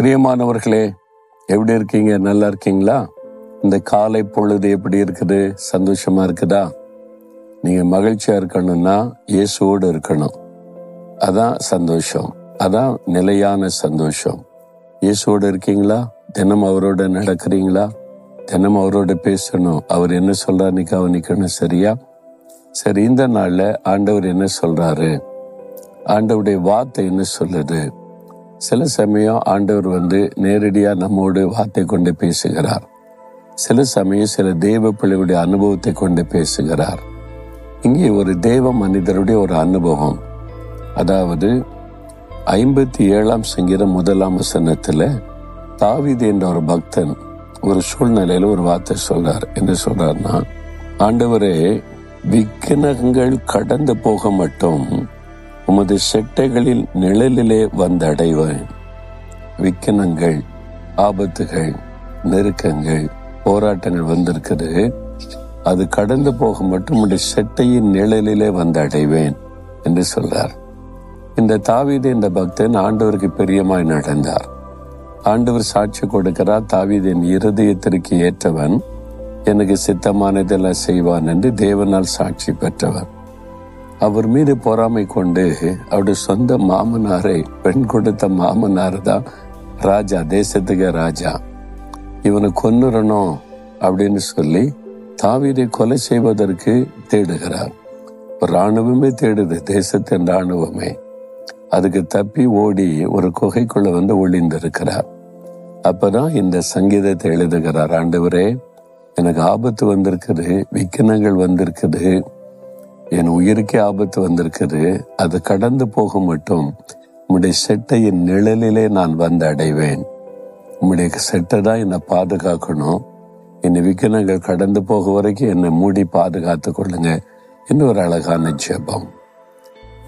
பிரியமானவர்களே, எப்படி இருக்கீங்க? நல்லா இருக்கீங்களா? இந்த காலை பொழுது எப்படி இருக்குது? சந்தோஷமா இருக்குதா? நீங்க மகிழ்ச்சியா இருக்கணும்னா இயேசுவோடு இருக்கணும். அதான் சந்தோஷம், அதான் நிலையான சந்தோஷம். இயேசுவோடு இருக்கீங்களா? தினம் அவரோட நடக்கிறீங்களா? தினம் அவரோட பேசணும். அவர் என்ன சொல்றாருன்னு கவனிக்கணும். சரியா? சரி, இந்த நாள்ல ஆண்டவர் என்ன சொல்றாரு? ஆண்டவருடைய வார்த்தை என்ன சொல்லுது? சில சமயம் ஆண்டவர் நேரடியா நம்மோடு வார்த்தை கொண்டு பேசுகிறார். சில சமயம் சில தேவ பிள்ளைகளுடைய அனுபவத்தை கொண்டு பேசுகிறார். இங்கே ஒரு தேவ மனிதருடைய ஒரு அனுபவம், அதாவது 57ஆம் சங்கீதம் 1ஆம் வசனத்துல தாவீது என்ற ஒரு பக்தன் ஒரு சூழ்நிலையில ஒரு வார்த்தை சொல்றார். என்ன சொல்றாருன்னா, ஆண்டவரே, விக்கினங்கள் கடந்து போக மட்டும் உமது செட்டைகளில் நிழலிலே வந்தடைவேன். விக்கினங்கள், ஆபத்துகள், நெருக்கங்கள், போராட்டங்கள் வந்திருக்குது. அது கடந்து போக மட்டும் உடைய செட்டையின் நிழலிலே வந்தடைவேன் என்று சொல்றார். இந்த தாவீது இந்த பக்தன் ஆண்டவருக்கு பிரியமாய் நடந்தார். ஆண்டவர் சாட்சி கொடுக்கிறார், தாவீது என் இருதயத்திற்கு ஏற்றவன், எனக்கு சித்தமானதெல்லாம் செய்வான் என்று தேவனால் சாட்சி பெற்றவர். அவர் மீது பொறாமை கொண்டு அவருடைய சொந்த மாமனாரை, பெண் கொடுத்த மாமனார் தான் ராஜா, தேசத்துக்கு ராஜா, இவனை கொன்னுறணும் அப்படின்னு சொல்லி தாவீதை கொலை செய்வதற்கு தேடுகிறார். இராணுவமே தேடுது, தேசத்தின் இராணுவமே. அதுக்கு தப்பி ஓடி ஒரு குகைக்குள்ள ஒளிந்திருக்கிறார். அப்பதான் இந்த சங்கீதத்தை எழுதுகிறார். ஆண்டவரே, எனக்கு ஆபத்து வந்திருக்குது, விக்கினங்கள் வந்திருக்குது, என் உயிருக்கே ஆபத்து வந்திருக்குது. அது கடந்து போக மட்டும் உம்முடைய செட்டையின் நிழலிலே நான் வந்து அடைவேன். உம்முடைய செட்டை தான் என்னை பாதுகாக்கணும். என்னை விக்கினங்கள் கடந்து போக வரைக்கும் என்னை மூடி பாதுகாத்து கொள்ளுங்க. இன்னும் ஒரு அழகான ஜெபம்.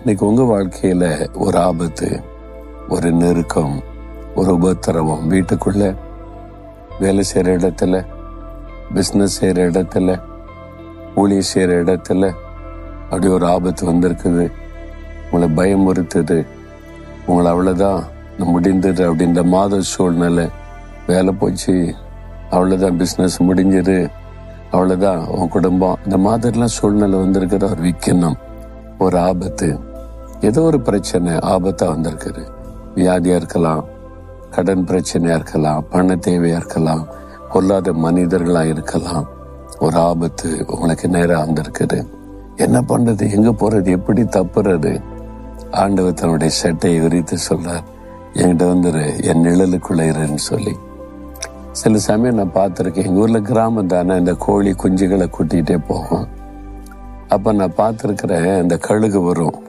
இன்னைக்கு உங்க வாழ்க்கையில ஒரு ஆபத்து, ஒரு நெருக்கம், ஒரு உபத்திரவம், வீட்டுக்குள்ள, வேலை செய்யற இடத்துல, பிசினஸ் செய்யற இடத்துல, ஊழிய செய்யற இடத்துல அப்படி ஒரு ஆபத்து வந்திருக்குது. உங்களை பயமுறுத்துது. உங்களை அவ்வளவுதான் முடிந்தது அப்படின்ற மாத சூழ்நிலை, வேலை போச்சு, அவ்வளவுதான், பிசினஸ் முடிஞ்சது, அவ்வளவுதான், உன் குடும்பம், இந்த மாதிரிலாம் சூழ்நிலை வந்திருக்கிற ஒரு விக்கினம், ஒரு ஆபத்து, ஏதோ ஒரு பிரச்சனை ஆபத்தா வந்திருக்குது. வியாதியா இருக்கலாம், கடன் பிரச்சனையா இருக்கலாம், பண தேவையா இருக்கலாம், பொல்லாத மனிதர்களா இருக்கலாம். ஒரு ஆபத்து உங்களுக்கு நேரம் வந்திருக்குது. என்ன பண்றது? எங்க போறது? எப்படி தப்புறது? ஆண்டவர் தன்னுடைய சட்டையை விரித்து சொல்றார், என்கிட்ட வந்துரு, என் நிழலுக்குள்ள இருன்னு சொல்லி. சில சமயம் நான் பார்த்திருக்கேன், எங்க ஊர்ல கிராமம் தானே, இந்த கோழி குஞ்சுகளை கூட்டிகிட்டே போகும். அப்ப நான் பார்த்திருக்கிறேன், இந்த கழுகு வரும்,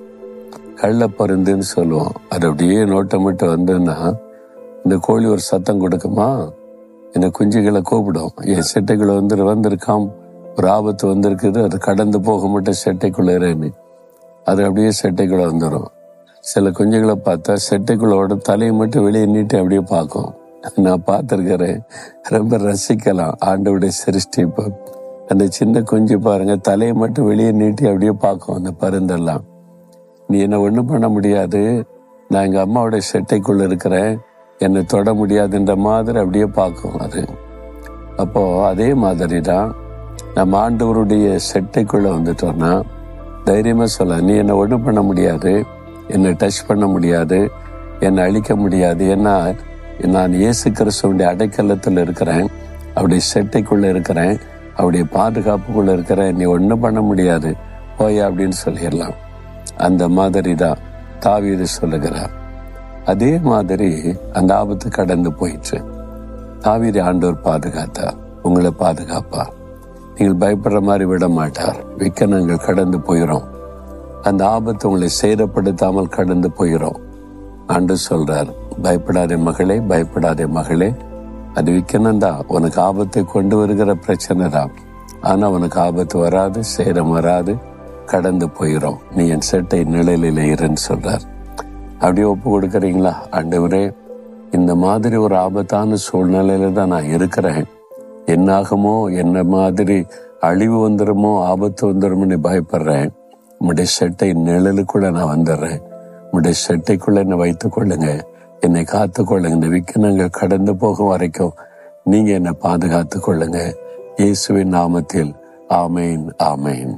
கள்ள பருந்துன்னு சொல்லுவோம். அது அப்படியே நோட்டமிட்டு வந்ததுன்னா இந்த கோழி ஒரு சத்தம் கொடுக்குமா, இந்த குஞ்சுகளை கூப்பிடும், என் செட்டைகளை வந்திருக்காம், ஒரு ஆபத்து வந்திருக்குது, அது கடந்து போக மட்டும் செட்டைக்குள்ள இருன்னு. அது அப்படியே செட்டைக்குள்ள வந்துடும். சில குஞ்சுகளை பார்த்தா செட்டைக்குள்ளோட தலையை மட்டும் வெளியே நீட்டி அப்படியே பார்க்கும். நான் பார்த்திருக்கிறேன், ரொம்ப ரசிக்கலாம் ஆண்டவருடைய சிருஷ்டிப்பு. அந்த சின்ன குஞ்சு பாருங்க, தலையை மட்டும் வெளியே நீட்டி அப்படியே பார்க்கும். அந்த பருந்தெல்லாம், நீ என்ன ஒண்ணும் பண்ண முடியாது, நான் எங்க அம்மாவுடைய செட்டைக்குள்ள இருக்கிறேன், என்னை தொட முடியாதுன்ற மாதிரி அப்படியே பார்க்கும் அது. அப்போ அதே மாதிரி தான் நம்ம ஆண்டவருடைய செட்டைக்குள்ள வந்துட்டோம்னா தைரியமா சொல்ல, நீ என்னை ஒன்றும் பண்ண முடியாது, என்னை டச் பண்ண முடியாது, என்னை அழிக்க முடியாது, ஏன்னா நான் இயேசு கிறிஸ்துவுடைய அடைக்கலத்தில் இருக்கிறேன், அவருடைய செட்டைக்குள்ள இருக்கிறேன், அவருடைய பாதுகாப்புக்குள்ள இருக்கிறேன், நீ ஒன்றும் பண்ண முடியாது, போய் அப்படின்னு சொல்லிடலாம். அந்த மாதிரி தான் தாவீது சொல்லுகிறார். அதே மாதிரி அந்த ஆபத்து கடந்து போயிடுச்சு. தாவீது ஆண்டவர் பாதுகாத்தார், உங்களை பாதுகாப்பார். நீங்கள் பயப்படுற மாதிரி விட மாட்டார். விக்கனங்கள் கடந்து போயிடும். அந்த ஆபத்து உங்களை சேதப்படுத்தாமல் கடந்து போயிடும். ஆண்டவர் சொல்றார், பயப்படாதே மகளே, பயப்படாதே மகளே, அது விக்கனம்தான், உனக்கு ஆபத்தை கொண்டு வருகிற பிரச்சனை தான், ஆனா உனக்கு ஆபத்து வராது, சேதம் வராது, கடந்து போயிடும். நீ என் செட்டை நிழலில் இருன்னு சொல்றார். அப்படியே ஒப்பு கொடுக்கறீங்களா? ஆண்டவரே, இந்த மாதிரி ஒரு ஆபத்தான சூழ்நிலையில தான் நான் இருக்கிறேன், என்னாகுமோ, என்ன மாதிரி அழிவு வந்துருமோ, ஆபத்து வந்துருமோன்னு பயப்படுறேன், உம்முடைய செட்டை நிழலுக்குள்ள நான் வந்துடுறேன், உம்முடைய செட்டைக்குள்ள என்னை வைத்துக் கொள்ளுங்க, என்னை காத்து கொள்ளுங்க. இந்த விக்கினங்கள் கடந்து போகும் வரைக்கும் நீங்க என்னை பாதுகாத்து கொள்ளுங்க. இயேசுவின் நாமத்தில் ஆமேன், ஆமேன்.